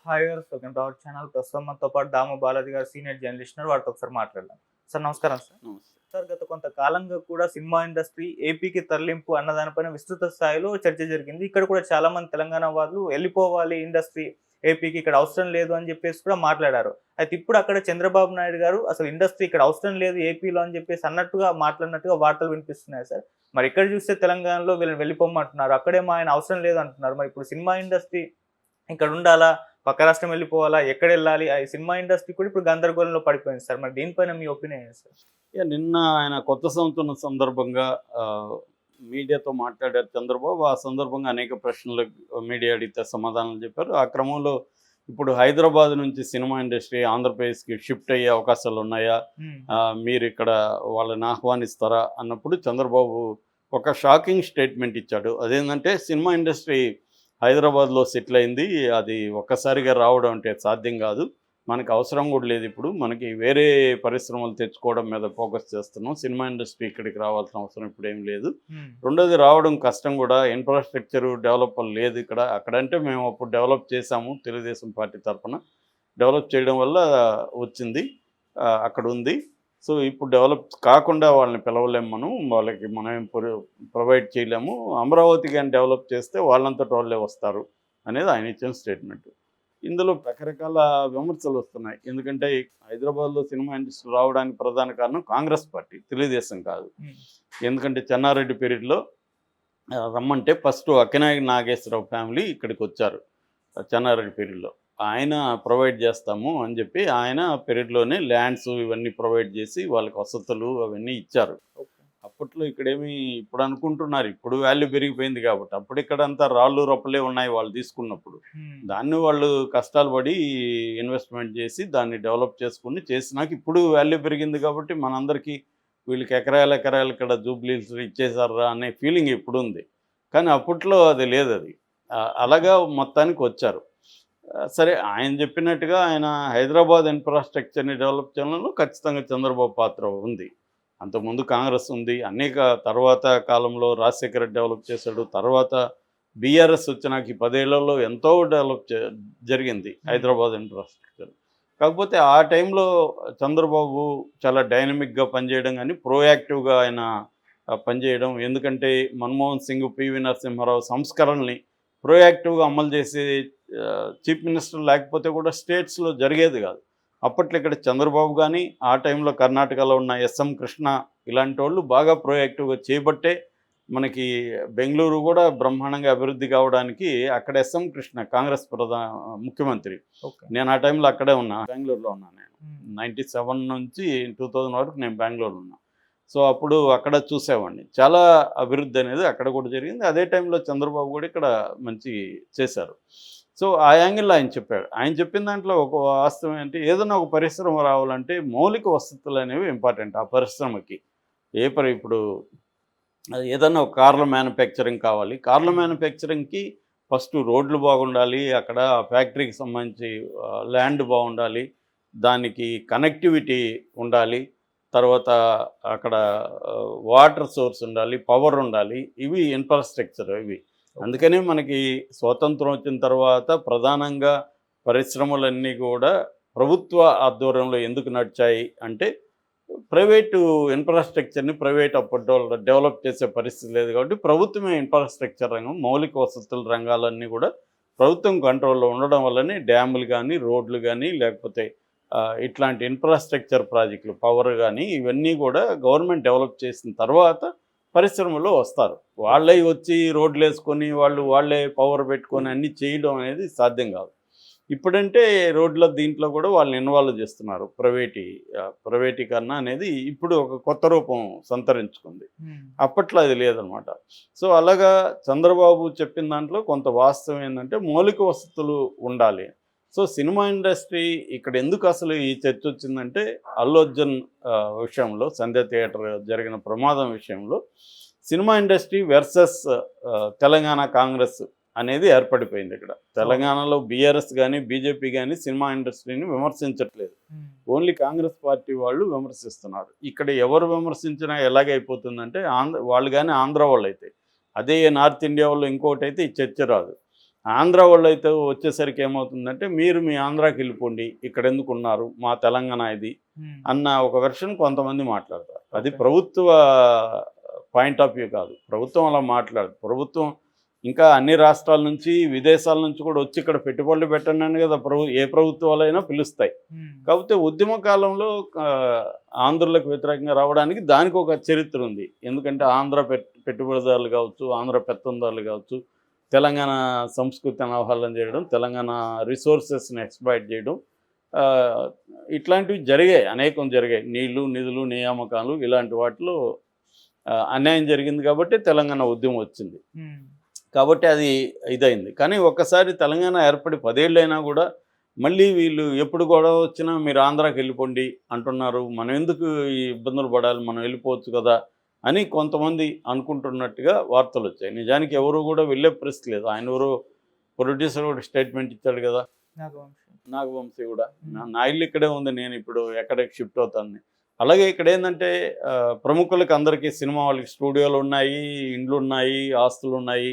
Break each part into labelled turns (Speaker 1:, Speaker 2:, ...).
Speaker 1: Hi గారు, welcome to our channel. ప్రస్తుతం మనతో పాటు దాము బాలాజీ గారు సీనియర్ జర్నలిస్ట్ ఉన్నారు. వారితో ఒకసారి మాట్లాడదాం. సార్ నమస్కారం సార్.
Speaker 2: నమస్తే.
Speaker 1: సార్ గత కొంతకాలంగా కూడా సినిమా ఇండస్ట్రీ ఏపీకి తరలింపు అన్న దానిపైన విస్తృత స్థాయిలో చర్చ జరిగింది. ఇక్కడ కూడా చాలా మంది తెలంగాణ వాళ్ళు వెళ్ళిపోవాలి ఇండస్ట్రీ ఏపీకి, ఇక్కడ అవసరం లేదు అని చెప్పేసి కూడా మాట్లాడారు. అయితే ఇప్పుడు అక్కడ చంద్రబాబు నాయుడు గారు అసలు ఇండస్ట్రీ ఇక్కడ అవసరం లేదు ఏపీలో అని చెప్పేసి అన్నట్టుగా మాట్లాడినట్టుగా వార్తలు వినిపిస్తున్నాయి సార్. మరి ఇక్కడ చూస్తే తెలంగాణలో వీళ్ళని వెళ్ళిపోమంటున్నారు, అక్కడేమో ఆయన అవసరం లేదు అంటున్నారు. మరి ఇప్పుడు సినిమా ఇండస్ట్రీ ఇక్కడ ఉండాలా, పక్క రాష్ట్రం వెళ్ళిపోవాలా, ఎక్కడెళ్ళాలి? ఆ సినిమా ఇండస్ట్రీ కూడా ఇప్పుడు గందరగోళంలో పడిపోయింది సార్. మరి దీనిపైన మీ ఒపీనియన్ ఏంటి సార్?
Speaker 2: నిన్న ఆయన కొత్త సంవత్సరం సందర్భంగా మీడియాతో మాట్లాడారు చంద్రబాబు. ఆ సందర్భంగా అనేక ప్రశ్నలు మీడియా అడిగితే సమాధానాలు చెప్పారు. ఆ క్రమంలో ఇప్పుడు హైదరాబాద్ నుంచి సినిమా ఇండస్ట్రీ ఆంధ్రప్రదేశ్కి షిఫ్ట్ అయ్యే అవకాశాలు ఉన్నాయా, మీరు ఇక్కడ వాళ్ళని ఆహ్వానిస్తారా అన్నప్పుడు చంద్రబాబు ఒక షాకింగ్ స్టేట్మెంట్ ఇచ్చాడు. అదేంటంటే సినిమా ఇండస్ట్రీ హైదరాబాద్లో సెటిల్ అయింది, అది ఒక్కసారిగా రావడం అంటే సాధ్యం కాదు, మనకు అవసరం కూడా లేదు, ఇప్పుడు మనకి వేరే పరిశ్రమలు తెచ్చుకోవడం మీద ఫోకస్ చేస్తున్నాం, సినిమా ఇండస్ట్రీ ఇక్కడికి రావాల్సిన అవసరం ఇప్పుడు ఏం లేదు. రెండోది రావడం కష్టం కూడా, ఇన్ఫ్రాస్ట్రక్చర్ డెవలప్ లేదు ఇక్కడ. అక్కడంటే మేము అప్పుడు డెవలప్ చేశాము, తెలుగుదేశం పార్టీ తరఫున డెవలప్ చేయడం వల్ల వచ్చింది, అక్కడ ఉంది. సో ఇప్పుడు డెవలప్ కాకుండా వాళ్ళని పిలవలేము, వాళ్ళకి మనం ఏం ప్రొవైడ్ చేయలేము. అమరావతి కానీ డెవలప్ చేస్తే వాళ్ళంతటి వాళ్ళే వస్తారు అనేది ఆయన ఇచ్చిన స్టేట్మెంట్. ఇందులో రకరకాల విమర్శలు వస్తున్నాయి. ఎందుకంటే హైదరాబాద్లో సినిమా ఇండస్ట్రీ రావడానికి ప్రధాన కారణం కాంగ్రెస్ పార్టీ, తెలుగుదేశం కాదు. ఎందుకంటే చెన్నారెడ్డి పీరియడ్లో రమ్మంటే ఫస్ట్ అక్కినేని నాగేశ్వరరావు ఫ్యామిలీ ఇక్కడికి వచ్చారు చెన్నారెడ్డి పీరియడ్లో. ఆయన ప్రొవైడ్ చేస్తాము అని చెప్పి ఆయన పీరియడ్లోనే ల్యాండ్స్ ఇవన్నీ ప్రొవైడ్ చేసి వాళ్ళకి వసతులు అవన్నీ ఇచ్చారు. అప్పట్లో ఇక్కడేమి ఇప్పుడు అనుకుంటున్నారు, ఇప్పుడు వాల్యూ పెరిగిపోయింది కాబట్టి, అప్పుడు ఇక్కడంతా రాళ్ళు రొప్పలే ఉన్నాయి వాళ్ళు తీసుకున్నప్పుడు. దాన్ని వాళ్ళు కష్టాలు పడి ఇన్వెస్ట్మెంట్ చేసి దాన్ని డెవలప్ చేసుకుని చేసినాక ఇప్పుడు వాల్యూ పెరిగింది కాబట్టి మనందరికీ వీళ్ళకి ఎకరాలు ఎకరాలు ఇక్కడ జూబ్లీస్ ఇచ్చేసారా అనే ఫీలింగ్ ఇప్పుడు ఉంది. కానీ అప్పట్లో అది లేదు. అది అలాగా మొత్తానికి వచ్చారు. సరే, ఆయన చెప్పినట్టుగా ఆయన హైదరాబాద్ ఇన్ఫ్రాస్ట్రక్చర్ని డెవలప్ చేయడంలో ఖచ్చితంగా చంద్రబాబు పాత్ర ఉంది. అంతకుముందు కాంగ్రెస్ ఉంది, అనేక తర్వాత కాలంలో రాజశేఖర రెడ్డి డెవలప్ చేశాడు, తర్వాత బీఆర్ఎస్ వచ్చినాక 10 ఏళ్లలో ఎంతో డెవలప్ జరిగింది హైదరాబాద్ ఇన్ఫ్రాస్ట్రక్చర్. కాకపోతే ఆ టైంలో చంద్రబాబు చాలా డైనమిక్గా పనిచేయడం, కానీ ప్రోయాక్టివ్గా ఆయన పనిచేయడం. ఎందుకంటే మన్మోహన్ సింగ్, పివి నరసింహారావు సంస్కరణల్ని ప్రోయాక్టివ్గా అమలు చేసే చీఫ్ మినిస్టర్ లేకపోతే కూడా స్టేట్స్లో జరిగేది కాదు. అప్పట్లో ఇక్కడ చంద్రబాబు కానీ, ఆ టైంలో కర్ణాటకలో ఉన్న ఎస్ఎం కృష్ణ ఇలాంటి వాళ్ళు బాగా ప్రోయాక్టివ్గా చేయబట్టే మనకి బెంగళూరు కూడా బ్రహ్మాండంగా అభివృద్ధి కావడానికి. అక్కడ ఎస్ఎం కృష్ణ కాంగ్రెస్ ముఖ్యమంత్రి. నేను ఆ టైంలో అక్కడే ఉన్నా, బెంగళూరులో ఉన్నాను. నేను 97 నుంచి 2000 వరకు నేను బెంగళూరులో ఉన్నా. సో అప్పుడు అక్కడ చూసేవాడిని. చాలా అభివృద్ధి అనేది అక్కడ కూడా జరిగింది. అదే టైంలో చంద్రబాబు కూడా ఇక్కడ మంచి చేశారు. సో ఆ యాంగిల్లో ఆయన చెప్పాడు. ఆయన చెప్పిన దాంట్లో ఒక వాస్తవం ఏంటి, ఏదైనా ఒక పరిశ్రమ రావాలంటే మౌలిక వసతులు అనేవి ఇంపార్టెంట్ ఆ పరిశ్రమకి. ఇప్పుడు ఏదన్నా ఒక కార్ల మ్యానుఫ్యాక్చరింగ్ కావాలి, కార్ల మ్యానుఫ్యాక్చరింగ్కి ఫస్ట్ రోడ్లు బాగుండాలి, అక్కడ ఫ్యాక్టరీకి సంబంధించి ల్యాండ్ బాగుండాలి, దానికి కనెక్టివిటీ ఉండాలి, తర్వాత అక్కడ వాటర్ సోర్స్ ఉండాలి, పవర్ ఉండాలి, ఇవి ఇన్ఫ్రాస్ట్రక్చర్ ఇవి. అందుకనే మనకి స్వాతంత్రం వచ్చిన తర్వాత ప్రధానంగా పరిశ్రమలన్నీ కూడా ప్రభుత్వ ఆధ్వర్యంలో ఎందుకు నడిచాయి అంటే, ప్రైవేటు ఇన్ఫ్రాస్ట్రక్చర్ని ప్రైవేట్ అప్పట్లో డెవలప్ చేసే పరిస్థితి లేదు కాబట్టి ప్రభుత్వమే ఇన్ఫ్రాస్ట్రక్చర్ రంగం, మౌలిక వసతుల రంగాలన్నీ కూడా ప్రభుత్వం కంట్రోల్లో ఉండడం వల్లనే డ్యాములు కానీ, రోడ్లు కానీ, లేకపోతే ఇట్లాంటి ఇన్ఫ్రాస్ట్రక్చర్ ప్రాజెక్టులు, పవర్ కానీ, ఇవన్నీ కూడా గవర్నమెంట్ డెవలప్ చేసిన తర్వాత పరిశ్రమలో వస్తారు. వాళ్ళే వచ్చి రోడ్లు వేసుకొని వాళ్ళే పవర్ పెట్టుకొని అన్నీ చేయడం అనేది సాధ్యం కాదు. ఇప్పుడంటే రోడ్ల దీంట్లో కూడా వాళ్ళని ఇన్వాల్వ్ చేస్తున్నారు. ప్రైవేటీకరణ అనేది ఇప్పుడు ఒక కొత్త రూపం సంతరించుకుంది, అప్పట్లో అది లేదనమాట. సో అలాగా చంద్రబాబు చెప్పిన దాంట్లో కొంత వాస్తవం ఏంటంటే మౌలిక వసతులు ఉండాలి. సో సినిమా ఇండస్ట్రీ ఇక్కడ ఎందుకు అసలు ఈ చర్చ వచ్చిందంటే, అల్లు అర్జున్ విషయంలో, సంధ్య థియేటర్ జరిగిన ప్రమాదం విషయంలో cinema industry versus Telangana Congress అనేది ఏర్పడిపోయింది. ఇక్కడ తెలంగాణలో బీఆర్ఎస్ కానీ బీజేపీ కానీ సినిమా ఇండస్ట్రీని విమర్శించట్లేదు, ఓన్లీ కాంగ్రెస్ పార్టీ వాళ్ళు విమర్శిస్తున్నారు. ఇక్కడ ఎవరు విమర్శించినా ఎలాగైపోతుందంటే వాళ్ళు కానీ ఆంధ్ర వాళ్ళు అయితే, అదే నార్త్ ఇండియా వాళ్ళు ఇంకోటి అయితే ఈ చర్చ రాదు. ఆంధ్ర వాళ్ళు అయితే వచ్చేసరికి ఏమవుతుందంటే మీరు మీ ఆంధ్రాకి వెళ్ళిపోండి, ఇక్కడ ఎందుకు ఉన్నారు, మా తెలంగాణ ఇది అన్న ఒక వెర్షన్ కొంతమంది మాట్లాడతారు. అది ప్రభుత్వ పాయింట్ ఆఫ్ వ్యూ కాదు. ప్రభుత్వం అలా మాట్లాడదు. ప్రభుత్వం ఇంకా అన్ని రాష్ట్రాల నుంచి విదేశాల నుంచి కూడా వచ్చి ఇక్కడ పెట్టుబడులు పెట్టండి అని కదా ఏ ప్రభుత్వాలైనా పిలుస్తాయి. కాకపోతే ఉద్యమ కాలంలో ఆంధ్రులకు వ్యతిరేకంగా రావడానికి దానికి ఒక చరిత్ర ఉంది. ఎందుకంటే ఆంధ్ర పెట్టుబడిదారులు కావచ్చు, ఆంధ్ర పెత్తందారులు కావచ్చు, తెలంగాణ సంస్కృతిని అవహేళన చేయడం, తెలంగాణ రిసోర్సెస్ని ఎక్స్‌ప్లాయిట్ చేయడం, ఇట్లాంటివి జరిగాయి, అనేకం జరిగాయి. నీళ్లు, నిధులు, నియామకాలు ఇలాంటి వాటిలో అన్యాయం జరిగింది కాబట్టి తెలంగాణ ఉద్యమం వచ్చింది. కాబట్టి అది ఇదైంది. కానీ ఒక్కసారి తెలంగాణ ఏర్పడి 10 ఏళ్ళైనా కూడా మళ్ళీ వీళ్ళు ఎప్పుడు గొడవ వచ్చినా మీరు ఆంధ్రాకి వెళ్ళిపోండి అంటున్నారు, మనం ఎందుకు ఈ ఇబ్బందులు పడాలి, మనం వెళ్ళిపోవచ్చు కదా అని కొంతమంది అనుకుంటున్నట్టుగా వార్తలు వచ్చాయి. నిజానికి ఎవరు కూడా వెళ్ళే పరిస్థితి లేదు. ఆయన ఎవరో ప్రొడ్యూసర్ కూడా స్టేట్మెంట్ ఇచ్చాడు కదా, నాగవంశీ కూడా, నా ఇల్లు ఇక్కడే ఉంది, నేను ఇప్పుడు ఎక్కడికి షిఫ్ట్ అవుతాను. అలాగే ఇక్కడ ఏంటంటే ప్రముఖులకు అందరికీ సినిమా వాళ్ళకి స్టూడియోలు ఉన్నాయి, ఇండ్లు ఉన్నాయి, ఆస్తులు ఉన్నాయి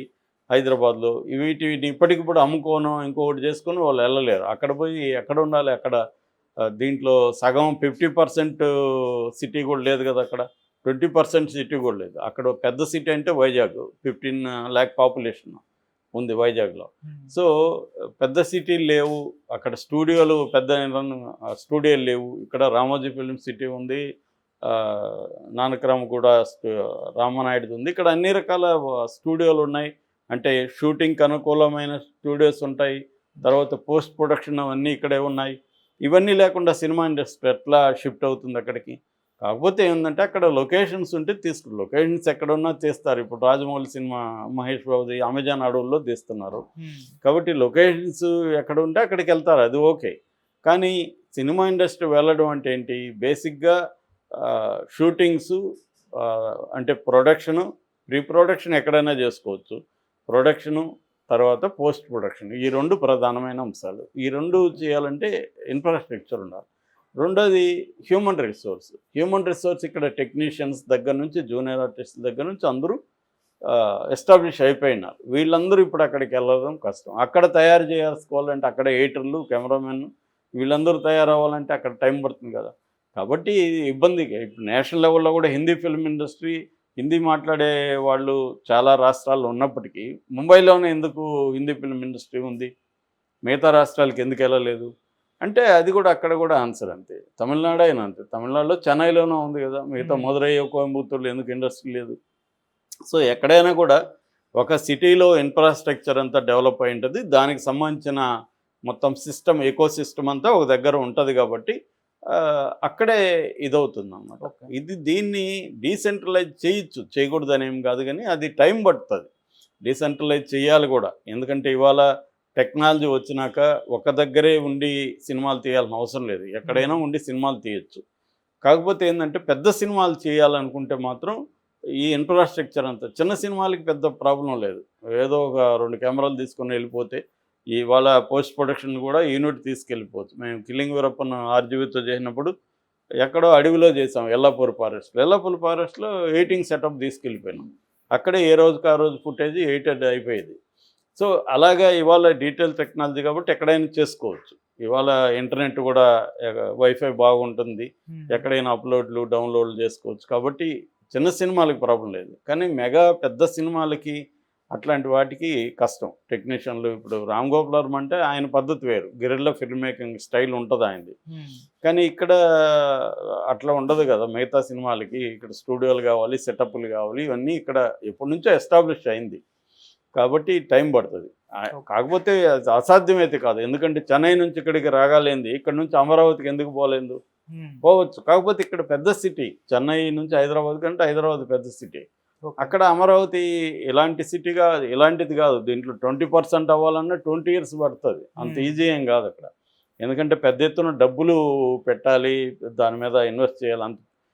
Speaker 2: హైదరాబాద్లో. వీటిని ఇప్పటికిప్పుడు అమ్ముకోను ఇంకొకటి చేసుకొని వాళ్ళు వెళ్ళలేరు. అక్కడ పోయి ఎక్కడ ఉండాలి, అక్కడ దీంట్లో సగం 50% సిటీ కూడా లేదు కదా, అక్కడ 20% సిటీ కూడా లేదు. అక్కడ పెద్ద సిటీ అంటే వైజాగ్, 15 lakh పాపులేషన్ ఉంది వైజాగ్లో. సో పెద్ద సిటీలు లేవు, అక్కడ స్టూడియోలు పెద్ద స్టూడియోలు లేవు. ఇక్కడ రామోజీ ఫిల్మ్ సిటీ ఉంది, నానక్రామ్ కూడా రామనాయుడుది ఉంది. ఇక్కడ అన్ని రకాల స్టూడియోలు ఉన్నాయి. అంటే షూటింగ్కి అనుకూలమైన స్టూడియోస్ ఉంటాయి, తర్వాత పోస్ట్ ప్రొడక్షన్ అవన్నీ ఇక్కడే ఉన్నాయి. ఇవన్నీ లేకుండా సినిమా ఇండస్ట్రీ ఎట్లా షిఫ్ట్ అవుతుంది అక్కడికి? కాకపోతే ఏంటంటే అక్కడ లొకేషన్స్ ఉంటే లొకేషన్స్ ఎక్కడున్నా తీస్తారు. ఇప్పుడు రాజమౌళి సినిమా మహేష్ బాబుది అమెజాన్ అడవుల్లో తీస్తున్నారు. కాబట్టి లొకేషన్స్ ఎక్కడ ఉంటే అక్కడికి వెళ్తారు, అది ఓకే. కానీ సినిమా ఇండస్ట్రీ వెళ్ళడం అంటే ఏంటి? బేసిక్గా షూటింగ్స్, అంటే ప్రొడక్షను, ప్రీ ప్రొడక్షన్ ఎక్కడైనా చేసుకోవచ్చు, ప్రొడక్షను తర్వాత పోస్ట్ ప్రొడక్షన్, ఈ 2 ప్రధానమైన అంశాలు. ఈ 2 చేయాలంటే ఇన్ఫ్రాస్ట్రక్చర్ ఉండాలి. రెండోది హ్యూమన్ రిసోర్స్. ఇక్కడ టెక్నీషియన్స్ దగ్గర నుంచి జూనియర్ ఆర్టిస్ట్ దగ్గర నుంచి అందరూ ఎస్టాబ్లిష్ అయిపోయినారు. వీళ్ళందరూ ఇప్పుడు అక్కడికి వెళ్ళడం కష్టం. అక్కడ తయారు చేసుకోవాలంటే అక్కడ ఎడిటర్లు, కెమెరామెన్ వీళ్ళందరూ తయారవ్వాలంటే అక్కడ టైం పడుతుంది కదా. కాబట్టి ఇబ్బంది. ఇప్పుడు నేషనల్ లెవెల్లో కూడా హిందీ ఫిల్మ్ ఇండస్ట్రీ, హిందీ మాట్లాడే వాళ్ళు చాలా రాష్ట్రాల్లో ఉన్నప్పటికీ ముంబైలోనే ఎందుకు హిందీ ఫిల్మ్ ఇండస్ట్రీ ఉంది, మిగతా రాష్ట్రాలకు ఎందుకు వెళ్ళలేదు అంటే అది కూడా అక్కడ కూడా ఆన్సర్ అంతే. తమిళనాడు అయినా అంతే. తమిళనాడులో చెన్నైలోనే ఉంది కదా, మిగతా మదురై, కోయంబత్తూరులో ఎందుకు ఇండస్ట్రీ లేదు? సో ఎక్కడైనా కూడా ఒక సిటీలో ఇన్ఫ్రాస్ట్రక్చర్ అంతా డెవలప్ అయి ఉంటుంది, దానికి సంబంధించిన మొత్తం సిస్టమ్, ఎకో సిస్టమ్ అంతా ఒక దగ్గర ఉంటుంది కాబట్టి అక్కడే ఇదవుతుంది అన్నమాట. దీన్ని డీసెంట్రలైజ్ చేయకూడదు అనేం కాదు, కానీ అది టైం పడుతుంది. డీసెంట్రలైజ్ చేయాలి కూడా. ఎందుకంటే ఇవాళ టెక్నాలజీ వచ్చినాక ఒక దగ్గరే ఉండి సినిమాలు తీయాల్సిన అవసరం లేదు, ఎక్కడైనా ఉండి సినిమాలు తీయచ్చు. కాకపోతే ఏంటంటే పెద్ద సినిమాలు చేయాలనుకుంటే మాత్రం ఈ ఇన్ఫ్రాస్ట్రక్చర్ అంతా, చిన్న సినిమాలకి పెద్ద ప్రాబ్లం లేదు, ఏదో ఒక 2 కెమెరాలు తీసుకొని వెళ్ళిపోతే. ఇవాళ పోస్ట్ ప్రొడక్షన్ కూడా యూనిట్ తీసుకెళ్ళిపోవచ్చు. మేము కిల్లింగ్ వీరప్పన్ ఆర్జీవితో చేసినప్పుడు ఎక్కడో అడవిలో చేసాం, ఎల్లాపూర్ ఫారెస్ట్లో ఎడిటింగ్ సెటప్ తీసుకెళ్ళిపోయినాం. అక్కడే ఏ రోజుకి ఆ రోజు ఫుటేజ్ ఎడిటెడ్ అయిపోయేది. సో అలాగా ఇవాళ డీటెయిల్ టెక్నాలజీ కాబట్టి ఎక్కడైనా చేసుకోవచ్చు. ఇవాళ ఇంటర్నెట్ కూడా వైఫై బాగుంటుంది, ఎక్కడైనా అప్లోడ్లు డౌన్లోడ్లు చేసుకోవచ్చు. కాబట్టి చిన్న సినిమాలకి ప్రాబ్లం లేదు, కానీ పెద్ద సినిమాలకి అట్లాంటి వాటికి కష్టం. టెక్నీషియన్లు, ఇప్పుడు రామ్ గోపాల్ వర్మ అంటే ఆయన పద్ధతి వేరు, గిరిల్లా ఫిల్మ్ మేకింగ్ స్టైల్ ఉంటుంది ఆయనది. కానీ ఇక్కడ అట్లా ఉండదు కదా. మిగతా సినిమాలకి ఇక్కడ స్టూడియోలు కావాలి, సెటప్లు కావాలి, ఇవన్నీ ఇక్కడ ఎప్పటి నుంచో ఎస్టాబ్లిష్ అయింది కాబట్టి టైం పడుతుంది. కాకపోతే అసాధ్యమైతే కాదు, ఎందుకంటే చెన్నై నుంచి ఇక్కడికి రాగాలేంది, ఇక్కడ నుంచి అమరావతికి ఎందుకు పోలేదు? పోవచ్చు. కాకపోతే ఇక్కడ పెద్ద సిటీ, చెన్నై నుంచి హైదరాబాద్ కంటే హైదరాబాద్ పెద్ద సిటీ. అక్కడ అమరావతి ఇలాంటి సిటీగా ఇలాంటిది కాదు. దీంట్లో 20% అవ్వాలన్నా 20 years పడుతుంది, అంత ఈజీ ఏం కాదు అక్కడ. ఎందుకంటే పెద్ద ఎత్తున డబ్బులు పెట్టాలి, దాని మీద ఇన్వెస్ట్ చేయాలి, అంత